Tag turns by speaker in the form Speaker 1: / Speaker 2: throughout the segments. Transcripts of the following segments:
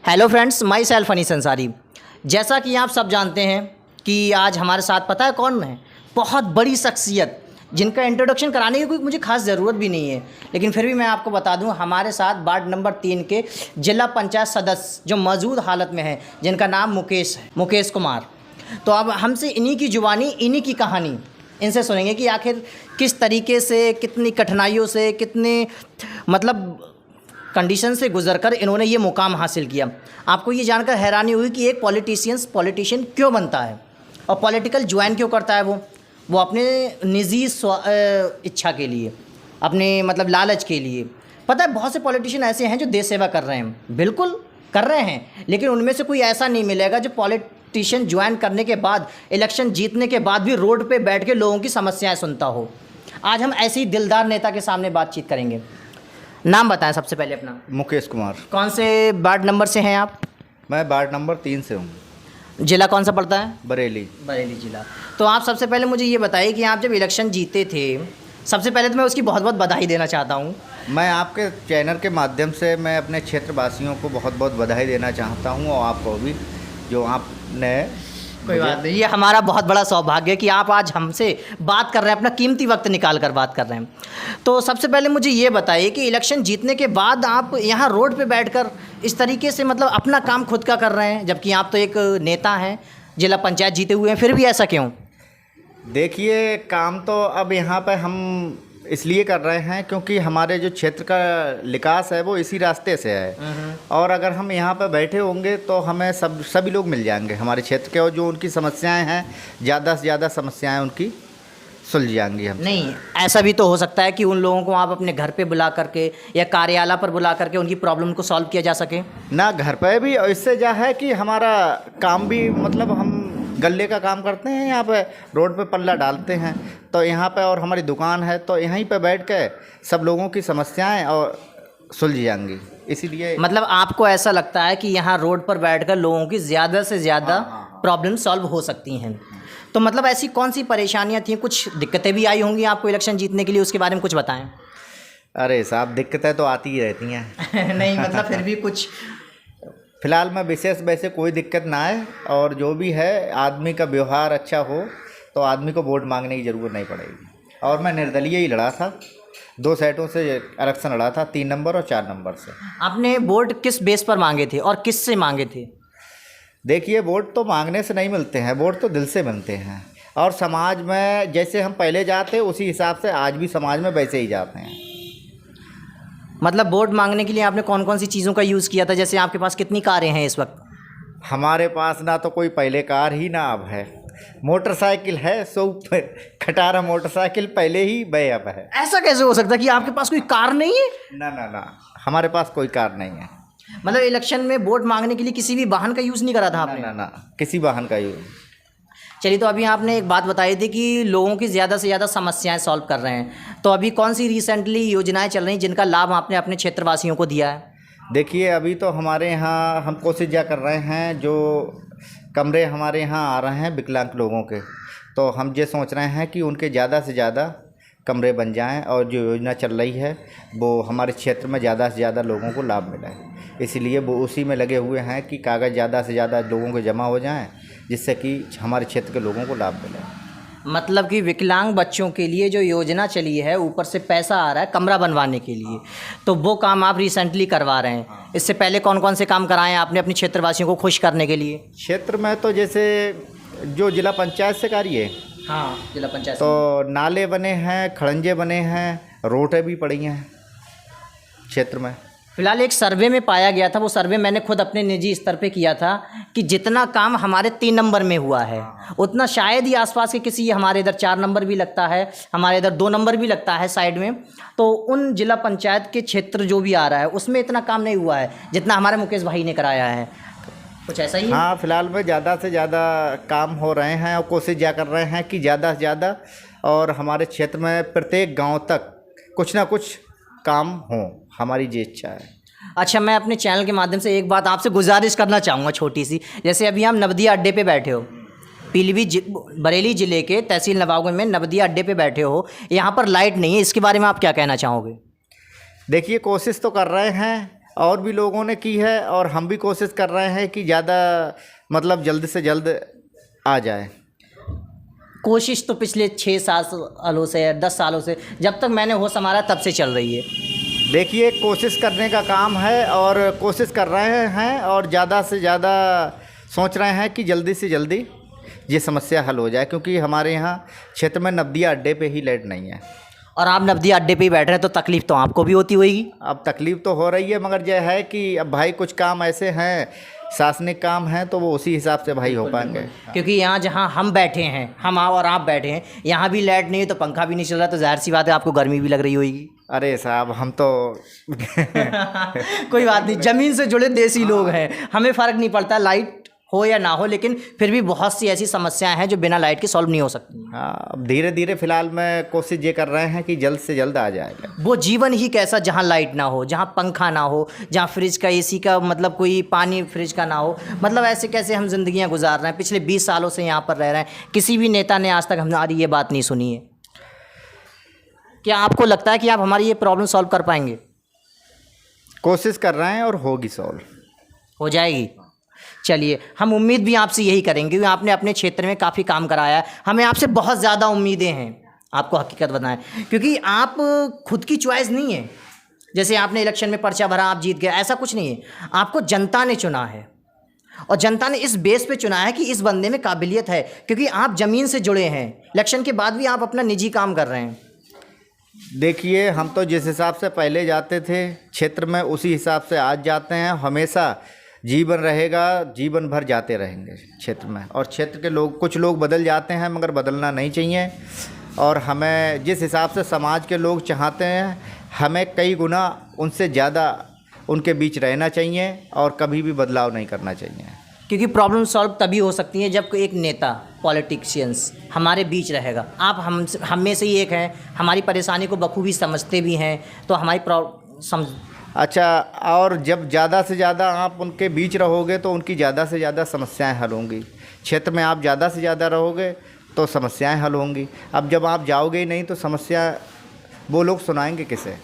Speaker 1: Hello friends, my self Anees Ansari. जैसा कि आप सब जानते हैं कि आज हमारे साथ पता है कौन है, बहुत बड़ी शख्सियत जिनका इंट्रोडक्शन कराने की कोई मुझे खास ज़रूरत भी नहीं है, लेकिन फिर भी मैं आपको बता दूं, हमारे साथ वार्ड नंबर 3 के जिला पंचायत सदस्य जो मौजूद हालत में है, जिनका नाम मुकेश है, मुकेश कुमार। तो अब हमसे इन्हीं की जुबानी, इन्हीं की कहानी इनसे सुनेंगे कि आखिर किस तरीके से, कितनी कठिनाइयों से, कितने मतलब कंडीशन से गुजरकर इन्होंने ये मुकाम हासिल किया। आपको ये जानकर हैरानी हुई कि एक पॉलिटिशियन क्यों बनता है और पॉलिटिकल ज्वाइन क्यों करता है। वो अपने निजी इच्छा के लिए, अपने मतलब लालच के लिए। पता है बहुत से पॉलिटिशियन ऐसे हैं जो देश सेवा कर रहे हैं, बिल्कुल कर रहे हैं, लेकिन उनमें से कोई ऐसा नहीं मिलेगा जो पॉलिटिशियन ज्वाइन करने के बाद, इलेक्शन जीतने के बाद भी रोड पे बैठ के लोगों की समस्याएं सुनता हो। आज हम ऐसे ही दिलदार नेता के सामने बातचीत करेंगे। नाम बताएं सबसे पहले अपना।
Speaker 2: मुकेश कुमार।
Speaker 1: कौन से वार्ड नंबर से हैं आप?
Speaker 2: मैं वार्ड नंबर 3 से हूँ।
Speaker 1: जिला कौन सा पड़ता है?
Speaker 2: बरेली।
Speaker 1: बरेली जिला। तो आप सबसे पहले मुझे ये बताइए कि आप जब इलेक्शन जीते थे, सबसे पहले तो मैं उसकी बहुत बहुत बधाई देना चाहता हूँ।
Speaker 2: मैं आपके चैनल के माध्यम से मैं अपने क्षेत्रवासियों को बहुत बहुत बधाई देना चाहता हूँ, और आपको भी जो आपने।
Speaker 1: कोई बात नहीं, ये हमारा बहुत बड़ा सौभाग्य है कि आप आज हमसे बात कर रहे हैं, अपना कीमती वक्त निकाल कर बात कर रहे हैं। तो सबसे पहले मुझे ये बताइए कि इलेक्शन जीतने के बाद आप यहाँ रोड पे बैठकर इस तरीके से मतलब अपना काम खुद का कर रहे हैं, जबकि आप तो एक नेता हैं, जिला पंचायत जीते हुए हैं, फिर भी ऐसा क्यों?
Speaker 2: देखिए, काम तो अब यहाँ पे हम इसलिए कर रहे हैं क्योंकि हमारे जो क्षेत्र का विकास है वो इसी रास्ते से है, और अगर हम यहाँ पर बैठे होंगे तो हमें सभी लोग मिल जाएंगे हमारे क्षेत्र के, और जो उनकी समस्याएं हैं, ज़्यादा से ज़्यादा समस्याएं उनकी सुलझ जाएंगी। हम
Speaker 1: नहीं, ऐसा भी तो हो सकता है कि उन लोगों को आप अपने घर पे बुला करके या कार्यालय पर बुला करके उनकी प्रॉब्लम को सॉल्व किया जा सके
Speaker 2: ना। घर पे भी, और इससे क्या है कि हमारा काम भी, मतलब हम गल्ले का काम करते हैं, यहाँ पे रोड पे पल्ला डालते हैं, तो यहाँ पे और हमारी दुकान है, तो यहीं पे बैठ के सब लोगों की समस्याएं और सुलझ जाएंगी। इसीलिए
Speaker 1: मतलब आपको ऐसा लगता है कि यहाँ रोड पर बैठकर लोगों की ज़्यादा से ज़्यादा प्रॉब्लम सॉल्व हो सकती हैं। तो मतलब ऐसी कौन सी परेशानियाँ थी, कुछ दिक्कतें भी आई होंगी आपको इलेक्शन जीतने के लिए, उसके बारे में कुछ बताएं।
Speaker 2: अरे साहब, दिक्कतें तो आती ही रहती हैं।
Speaker 1: नहीं मतलब फिर भी कुछ।
Speaker 2: फिलहाल में विशेष वैसे कोई दिक्कत ना आए, और जो भी है आदमी का व्यवहार अच्छा हो तो आदमी को वोट मांगने की ज़रूरत नहीं पड़ेगी। और मैं निर्दलीय ही लड़ा था, 2 सेटों से इलेक्शन लड़ा था, 3 नंबर और 4 नंबर से।
Speaker 1: आपने वोट किस बेस पर मांगे थे और किस से मांगे थे?
Speaker 2: देखिए, वोट तो मांगने से नहीं मिलते हैं, वोट तो दिल से मिलते हैं, और समाज में जैसे हम पहले जाते उसी हिसाब से आज भी समाज में वैसे ही जाते हैं।
Speaker 1: मतलब वोट मांगने के लिए आपने कौन कौन सी चीज़ों का यूज़ किया था? जैसे आपके पास कितनी कारें हैं इस वक्त?
Speaker 2: हमारे पास ना तो कोई पहले कार ही ना अब है, मोटरसाइकिल है, सो खटारा मोटरसाइकिल पहले ही वह अब है।
Speaker 1: ऐसा कैसे हो सकता है कि आपके पास कोई कार नहीं है?
Speaker 2: ना ना ना, हमारे पास कोई कार नहीं है।
Speaker 1: मतलब इलेक्शन में वोट मांगने के लिए किसी भी वाहन का यूज़ नहीं करा था आपने?
Speaker 2: ना ना, किसी वाहन का यूज।
Speaker 1: चलिए, तो अभी आपने एक बात बताई थी कि लोगों की ज़्यादा से ज़्यादा समस्याएं सॉल्व कर रहे हैं, तो अभी कौन सी रिसेंटली योजनाएं चल रही हैं जिनका लाभ आपने अपने क्षेत्रवासियों को दिया है?
Speaker 2: देखिए, अभी तो हमारे यहाँ हम कोशिश क्या कर रहे हैं, जो कमरे हमारे यहाँ आ रहे हैं विकलांग लोगों के, तो हम ये सोच रहे हैं कि उनके ज़्यादा से ज़्यादा कमरे बन जाएं, और जो योजना चल रही है वो हमारे क्षेत्र में ज़्यादा से ज़्यादा लोगों को लाभ मिले। इसीलिए वो उसी में लगे हुए हैं कि कागज़ ज़्यादा से ज़्यादा लोगों के जमा हो जाएं, जिससे कि हमारे क्षेत्र के लोगों को लाभ मिले।
Speaker 1: मतलब कि विकलांग बच्चों के लिए जो योजना चली है, ऊपर से पैसा आ रहा है कमरा बनवाने के लिए, तो वो काम आप रिसेंटली करवा रहे हैं। इससे पहले कौन कौन से काम कराए हैं आपने अपने क्षेत्रवासियों को खुश करने के लिए?
Speaker 2: क्षेत्र में तो जैसे जो जिला पंचायत से कार्य है,
Speaker 1: हाँ, जिला पंचायत
Speaker 2: तो नाले बने हैं, खड़ंजे बने हैं, रोडें भी पड़ी हैं क्षेत्र में।
Speaker 1: फिलहाल एक सर्वे में पाया गया था, वो सर्वे मैंने खुद अपने निजी स्तर पे किया था, कि जितना काम हमारे 3 नंबर में हुआ है उतना शायद ही आसपास के किसी, हमारे इधर 4 नंबर भी लगता है, हमारे इधर 2 नंबर भी लगता है साइड में, तो उन जिला पंचायत के क्षेत्र जो भी आ रहा है उसमें इतना काम नहीं हुआ है जितना हमारे मुकेश भाई ने कराया है। कुछ ऐसा ही है?
Speaker 2: हाँ, फिलहाल में ज़्यादा से ज़्यादा काम हो रहे हैं, और कोशिश क्या कर रहे हैं कि ज़्यादा से ज़्यादा और हमारे क्षेत्र में प्रत्येक गांव तक कुछ ना कुछ काम हो, हमारी ये इच्छा है।
Speaker 1: अच्छा, मैं अपने चैनल के माध्यम से एक बात आपसे गुजारिश करना चाहूँगा छोटी सी। जैसे अभी हम नवदिया अड्डे पे बैठे हो, बरेली ज़िले के तहसील नवाबगंज में नवदिया अड्डे पे बैठे हो, यहाँ पर लाइट नहीं है, इसके बारे में आप क्या कहना चाहोगे?
Speaker 2: देखिए, कोशिश तो कर रहे हैं, और भी लोगों ने की है और हम भी कोशिश कर रहे हैं कि ज़्यादा मतलब जल्द से जल्द आ जाए।
Speaker 1: कोशिश तो पिछले 6 सालों से या 10 सालों से, जब तक मैंने होश संभाला तब से चल रही है।
Speaker 2: देखिए, कोशिश करने का काम है और कोशिश कर रहे हैं और ज़्यादा से ज़्यादा सोच रहे हैं कि जल्दी से जल्दी ये समस्या हल हो जाए, क्योंकि हमारे यहाँ क्षेत्र में नवदिया अड्डे पे ही लाइट नहीं है।
Speaker 1: और आप नवदिया अड्डे पे ही बैठ रहे हैं तो तकलीफ़ तो आपको भी होती होगी।
Speaker 2: अब तकलीफ़ तो हो रही है, मगर यह है कि अब भाई कुछ काम ऐसे हैं, शासनिक काम हैं, तो वो उसी हिसाब से भाई हो पाएंगे।
Speaker 1: क्योंकि यहाँ जहाँ हम बैठे हैं, हम और आप बैठे हैं, यहाँ भी लाइट नहीं है तो पंखा भी नहीं चल रहा, तो जाहिर सी बात है आपको गर्मी भी लग रही होगी।
Speaker 2: अरे साहब, हम तो
Speaker 1: कोई बात नहीं, ज़मीन से जुड़े देसी लोग हैं, हमें फ़र्क नहीं पड़ता लाइट हो या ना हो, लेकिन फिर भी बहुत सी ऐसी समस्याएं हैं जो बिना लाइट के सॉल्व नहीं हो सकती।
Speaker 2: हाँ, अब धीरे धीरे फ़िलहाल में कोशिश ये कर रहे हैं कि जल्द से जल्द आ जाएगा।
Speaker 1: वो जीवन ही कैसा जहाँ लाइट ना हो, जहाँ पंखा ना हो, जहाँ फ्रिज का एसी का मतलब कोई पानी फ्रिज का ना हो, मतलब ऐसे कैसे हम जिंदगियाँ गुजार रहे हैं। पिछले 20 सालों से यहाँ पर रह रहे हैं, किसी भी नेता ने आज तक हमारी ये बात नहीं सुनी है। क्या आपको लगता है कि आप हमारी ये प्रॉब्लम सॉल्व कर पाएंगे?
Speaker 2: कोशिश कर रहे हैं और होगी सॉल्व,
Speaker 1: हो जाएगी। चलिए, हम उम्मीद भी आपसे यही करेंगे, क्योंकि आपने अपने क्षेत्र में काफ़ी काम कराया है। हमें आपसे बहुत ज़्यादा उम्मीदें हैं, आपको हकीकत बताएं, क्योंकि आप खुद की चॉइस नहीं है। जैसे आपने इलेक्शन में पर्चा भरा, आप जीत गए, ऐसा कुछ नहीं है। आपको जनता ने चुना है और जनता ने इस बेस पे चुना है कि इस बंदे में काबिलियत है, क्योंकि आप ज़मीन से जुड़े हैं। इलेक्शन के बाद भी आप अपना निजी काम कर रहे हैं।
Speaker 2: देखिए, हम तो जिस हिसाब से पहले जाते थे क्षेत्र में, उसी हिसाब से आज जाते हैं। हमेशा जीवन रहेगा, जीवन भर जाते रहेंगे क्षेत्र में। और क्षेत्र के लोग, कुछ लोग बदल जाते हैं, मगर बदलना नहीं चाहिए। और हमें जिस हिसाब से समाज के लोग चाहते हैं, हमें कई गुना उनसे ज़्यादा उनके बीच रहना चाहिए और कभी भी बदलाव नहीं करना चाहिए।
Speaker 1: क्योंकि प्रॉब्लम सॉल्व तभी हो सकती है जब एक नेता, पॉलिटिशियंस हमारे बीच रहेगा। आप हम में से ही एक हैं, हमारी परेशानी को बखूबी समझते भी हैं, तो हमारी
Speaker 2: अच्छा, और जब ज़्यादा से ज़्यादा आप उनके बीच रहोगे तो उनकी ज़्यादा से ज़्यादा समस्याएं हल होंगी। क्षेत्र में आप ज़्यादा से ज़्यादा रहोगे तो समस्याएं हल होंगी। अब जब आप जाओगे ही नहीं तो समस्या वो लोग सुनाएंगे किसे?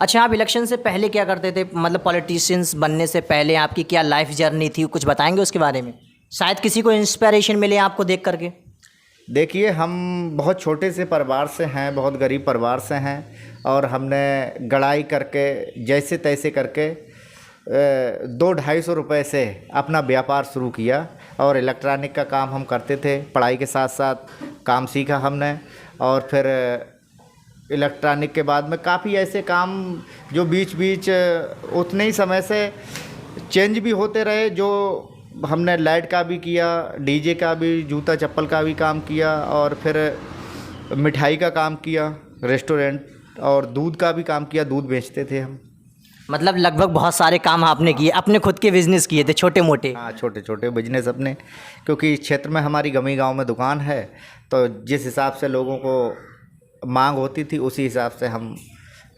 Speaker 1: अच्छा, आप इलेक्शन से पहले क्या करते थे? मतलब पॉलिटिशियंस बनने से पहले आपकी क्या लाइफ जर्नी थी, कुछ बताएंगे उसके बारे में? शायद किसी को इंस्पिरेशन मिले आपको देख करके।
Speaker 2: देखिए, हम बहुत छोटे से परिवार से हैं, बहुत गरीब परिवार से हैं, और हमने गड़ाई करके जैसे तैसे करके 200-250 रुपये से अपना व्यापार शुरू किया। और इलेक्ट्रॉनिक का काम हम करते थे, पढ़ाई के साथ साथ काम सीखा हमने। और फिर इलेक्ट्रॉनिक के बाद में काफ़ी ऐसे काम जो बीच बीच उतने ही समय से चेंज भी होते रहे, जो हमने लाइट का भी किया, डीजे का भी, जूता चप्पल का भी काम किया, और फिर मिठाई का काम किया, रेस्टोरेंट, और दूध का भी काम किया, दूध बेचते थे हम।
Speaker 1: मतलब लगभग बहुत सारे काम आपने किए, अपने खुद के बिजनेस किए थे छोटे मोटे?
Speaker 2: हाँ, छोटे छोटे बिजनेस अपने, क्योंकि क्षेत्र में हमारी गमी गांव में दुकान है, तो जिस हिसाब से लोगों को मांग होती थी उसी हिसाब से हम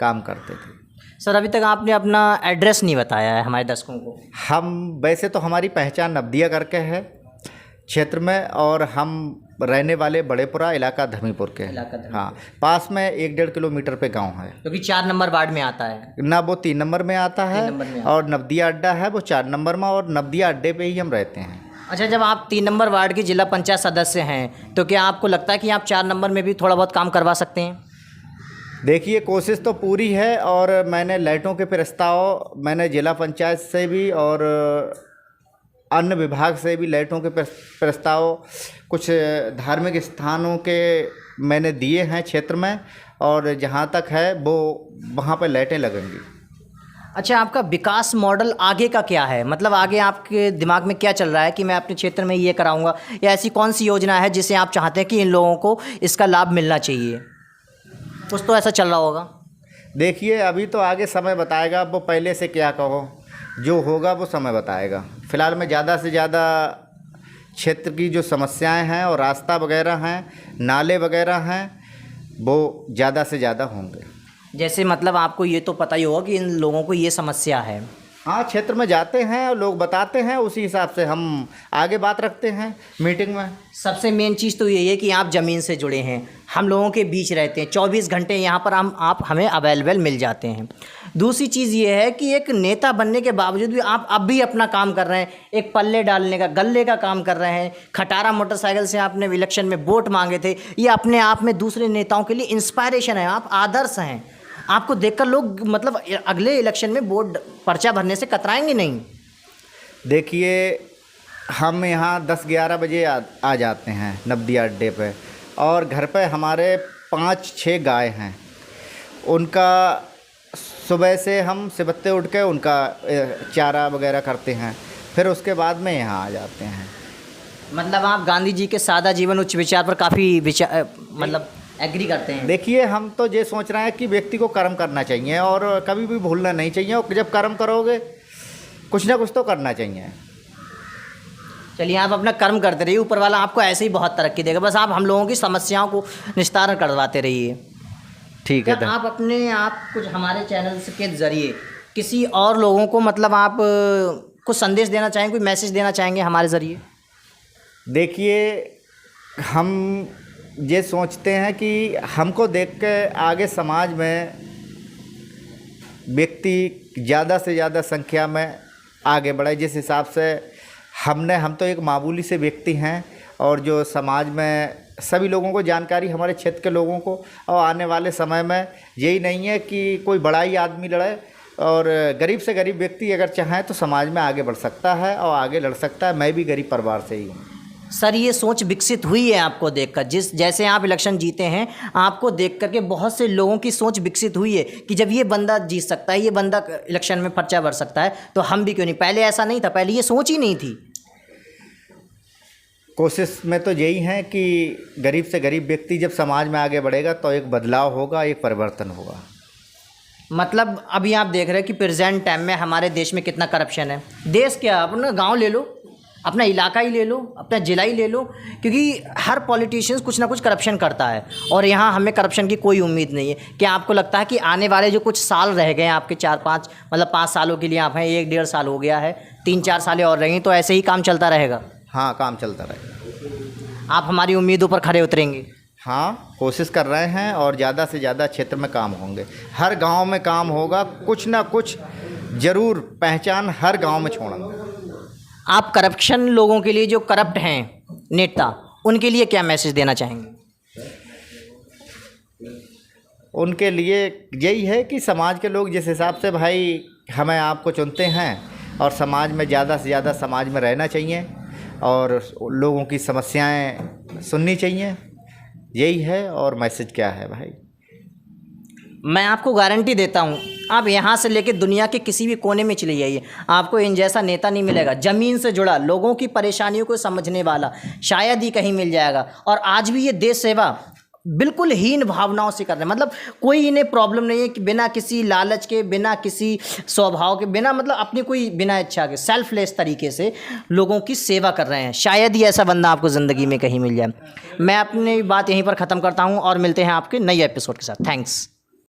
Speaker 2: काम करते थे।
Speaker 1: सर, अभी तक आपने अपना एड्रेस नहीं बताया है हमारे दर्शकों को। हम
Speaker 2: वैसे तो हमारी पहचान नवदिया करके है क्षेत्र में, और हम रहने वाले बड़ेपुरा इलाका धर्मीपुर के हैं। हाँ, पास में 1-1.5 किलोमीटर पे गांव है,
Speaker 1: क्योंकि 4 नंबर वार्ड में आता है
Speaker 2: ना, वो 3 नंबर में आता है, और नवदिया अड्डा है वो 4 नंबर में, और नवदिया अड्डे पे ही हम रहते हैं।
Speaker 1: अच्छा, जब आप 3 नंबर वार्ड के जिला पंचायत सदस्य हैं, तो क्या आपको लगता है कि आप 4 नंबर में भी थोड़ा बहुत काम करवा सकते हैं?
Speaker 2: देखिए, कोशिश तो पूरी है, और मैंने लाइटों के प्रस्ताव मैंने जिला पंचायत से भी और अन्य विभाग से भी लाइटों के प्रस्ताव कुछ धार्मिक स्थानों के मैंने दिए हैं क्षेत्र में, और जहाँ तक है वो वहाँ पर लाइटें लगेंगी।
Speaker 1: अच्छा, आपका विकास मॉडल आगे का क्या है? मतलब आगे आपके दिमाग में क्या चल रहा है कि मैं अपने क्षेत्र में ये कराऊंगा, या ऐसी कौन सी योजना है जिसे आप चाहते हैं कि इन लोगों को इसका लाभ मिलना चाहिए? कुछ तो ऐसा चल रहा होगा।
Speaker 2: देखिए, अभी तो आगे समय बताएगा, वो पहले से क्या कहो, जो होगा वो समय बताएगा। फ़िलहाल में ज़्यादा से ज़्यादा क्षेत्र की जो समस्याएं हैं और रास्ता वगैरह हैं, नाले वगैरह हैं, वो ज़्यादा से ज़्यादा होंगे।
Speaker 1: जैसे मतलब आपको ये तो पता ही होगा कि इन लोगों को ये समस्या है,
Speaker 2: हाँ, क्षेत्र में जाते हैं और लोग बताते हैं, उसी हिसाब से हम आगे बात रखते हैं मीटिंग में।
Speaker 1: सबसे मेन चीज़ तो यही है कि आप ज़मीन से जुड़े हैं, हम लोगों के बीच रहते हैं, 24 घंटे यहाँ पर आप हमें अवेलेबल मिल जाते हैं। दूसरी चीज़ ये है कि एक नेता बनने के बावजूद भी आप अब भी अपना काम कर रहे हैं, एक पल्ले डालने का, गल्ले का काम कर रहे हैं। खटारा मोटरसाइकिल से आपने इलेक्शन में वोट मांगे थे, ये अपने आप में दूसरे नेताओं के लिए इंस्पायरेशन है, आप आदर्श हैं। आपको देखकर लोग मतलब अगले इलेक्शन में वोट पर्चा भरने से कतराएंगे नहीं।
Speaker 2: देखिए, हम यहाँ 10-11 बजे आ जाते हैं नवदिया अड्डे पे, और घर पे हमारे 5-6 गाय हैं। उनका सुबह से हम सुबह उठ के उनका चारा वगैरह करते हैं, फिर उसके बाद में यहाँ आ जाते हैं।
Speaker 1: मतलब आप गांधी जी के सादा जीवन उच्च विचार पर काफ़ी मतलब एग्री करते हैं।
Speaker 2: देखिए, हम तो ये सोच रहे हैं कि व्यक्ति को कर्म करना चाहिए और कभी भी भूलना नहीं चाहिए, और जब कर्म करोगे कुछ ना कुछ तो करना चाहिए।
Speaker 1: चलिए, आप अपना कर्म करते रहिए, ऊपर वाला आपको ऐसे ही बहुत तरक्की देगा, बस आप हम लोगों की समस्याओं को निस्तारण करवाते रहिए।
Speaker 2: ठीक है।
Speaker 1: क्या आप अपने आप कुछ हमारे चैनल के ज़रिए किसी और लोगों को मतलब आप कुछ संदेश देना चाहेंगे, कोई मैसेज देना चाहेंगे हमारे ज़रिए? देखिए,
Speaker 2: हम ये सोचते हैं कि हमको देख के आगे समाज में व्यक्ति ज़्यादा से ज़्यादा संख्या में आगे बढ़े। जिस हिसाब से हम तो एक मामूली से व्यक्ति हैं, और जो समाज में सभी लोगों को जानकारी, हमारे क्षेत्र के लोगों को, और आने वाले समय में यही नहीं है कि कोई बड़ा ही आदमी लड़े, और गरीब से गरीब व्यक्ति अगर चाहे तो समाज में आगे बढ़ सकता है और आगे लड़ सकता है। मैं भी गरीब परिवार से ही हूँ।
Speaker 1: सर, ये सोच विकसित हुई है आपको देखकर, जैसे आप इलेक्शन जीते हैं, आपको देख करके बहुत से लोगों की सोच विकसित हुई है कि जब ये बंदा जीत सकता है, ये बंदा इलेक्शन में पर्चा भर सकता है, तो हम भी क्यों नहीं। पहले ऐसा नहीं था, पहले ये सोच ही नहीं थी।
Speaker 2: कोशिश में तो यही है कि गरीब से गरीब व्यक्ति जब समाज में आगे बढ़ेगा तो एक बदलाव होगा, एक परिवर्तन होगा।
Speaker 1: मतलब अभी आप देख रहे हैं कि प्रेजेंट टाइम में हमारे देश में कितना करप्शन है। देश क्या, अपना गांव ले लो, अपना इलाका ही ले लो, अपना जिला ही ले लो, क्योंकि हर पॉलिटिशियंस कुछ ना कुछ करप्शन करता है, और यहाँ हमें करप्शन की कोई उम्मीद नहीं है। क्या आपको लगता है कि आने वाले जो कुछ साल रह गए हैं आपके 4-5 मतलब 5 सालों के लिए आप हैं, 1-1.5 साल हो गया है, 3-4 सालें और रहेंगी, तो ऐसे ही काम चलता रहेगा?
Speaker 2: हाँ, काम चलता रहेगा।
Speaker 1: आप हमारी उम्मीदों पर खरे उतरेंगे?
Speaker 2: हाँ, कोशिश कर रहे हैं, और ज़्यादा से ज़्यादा क्षेत्र में काम होंगे, हर गांव में काम होगा, कुछ ना कुछ ज़रूर पहचान हर गांव में छोड़ेंगे।
Speaker 1: आप करप्शन लोगों के लिए, जो करप्ट हैं नेता, उनके लिए क्या मैसेज देना चाहेंगे?
Speaker 2: उनके लिए यही है कि समाज के लोग जिस हिसाब से भाई हमें आपको चुनते हैं, और समाज में ज़्यादा से ज़्यादा समाज में रहना चाहिए, और लोगों की समस्याएं सुननी चाहिए। यही है। और मैसेज क्या है भाई?
Speaker 1: मैं आपको गारंटी देता हूँ, आप यहाँ से लेकर दुनिया के किसी भी कोने में चले जाइए, आपको इन जैसा नेता नहीं मिलेगा। ज़मीन से जुड़ा, लोगों की परेशानियों को समझने वाला शायद ही कहीं मिल जाएगा। और आज भी ये देश सेवा बिल्कुल हीन भावनाओं से कर रहे हैं, मतलब कोई इन्हें प्रॉब्लम नहीं है कि बिना किसी लालच के, बिना किसी स्वभाव के, बिना मतलब अपनी कोई बिना इच्छा के सेल्फलेस तरीके से लोगों की सेवा कर रहे हैं। शायद ही ऐसा बंदा आपको ज़िंदगी में कहीं मिल जाए। मैं अपनी बात यहीं पर ख़त्म करता हूँ, और मिलते हैं आपके नए एपिसोड के साथ। थैंक्स।